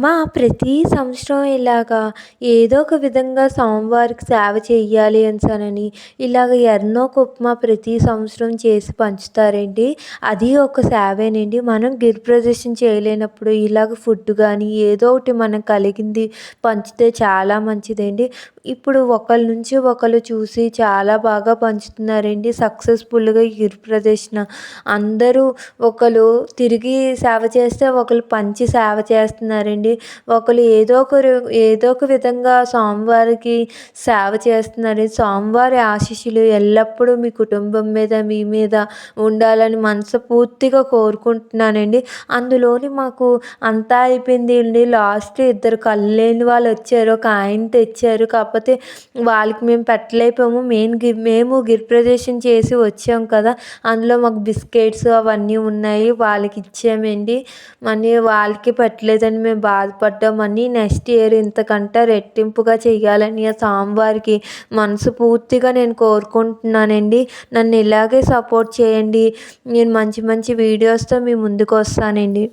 అమ్మ ప్రతి సంవత్సరం ఇలాగా ఏదో ఒక విధంగా స్వామివారికి సేవ చేయాలి అనేసనని ఇలాగ ఎర్నోక ఉప్మా ప్రతి సంవత్సరం చేసి పంచుతారండి. అది ఒక సేవేనండి. మనం గిరి ప్రదక్షిణ చేయలేనప్పుడు ఇలాగ ఫుడ్ కానీ ఏదో ఒకటి మనకు కలిగింది పంచితే చాలా మంచిదండి. ఇప్పుడు ఒకళ్ళ నుంచి ఒకళ్ళు చూసి చాలా బాగా పంచుతున్నారండి. సక్సెస్ఫుల్‌గా ఈ గిరి ప్రదక్షిణ అందరూ ఒకళ్ళు తిరిగి సేవ చేస్తే ఒకళ్ళు పంచి సేవ చేస్తున్నారండి. ఒకళ్ళు ఏదో ఒక విధంగా స్వామివారికి సేవ చేస్తున్నారు. స్వామివారి ఆశీస్సులు ఎల్లప్పుడూ మీ కుటుంబం మీద, మీ మీద ఉండాలని మనస్ఫూర్తిగా కోరుకుంటున్నానండి. అందులోని మాకు అంతా అయిపోయింది అండి. లాస్ట్‌లో ఇద్దరు కళ్ళు లేని వాళ్ళు వచ్చారు. ఒక ఆయన తెచ్చారు. కాకపోతే వాళ్ళకి మేము పెట్టలేకపోయాము. మేము గిరి ప్రదక్షిణ చేసి వచ్చాం కదా! అందులో మాకు బిస్కెట్స్ అవన్నీ ఉన్నాయి. వాళ్ళకి ఇచ్చామండి. మళ్ళీ వాళ్ళకి పెట్టలేదని మేము బాధపడ్డామని నెక్స్ట్ ఇయర్ ఇంతకంటే రెట్టింపుగా చేయాలని ఆ స్వామివారికి మనస్ఫూర్తిగా నేను కోరుకుంటున్నానండి. నన్ను ఇలాగే సపోర్ట్ చేయండి. నేను మంచి మంచి వీడియోస్‌తో మీ ముందుకు వస్తానండి.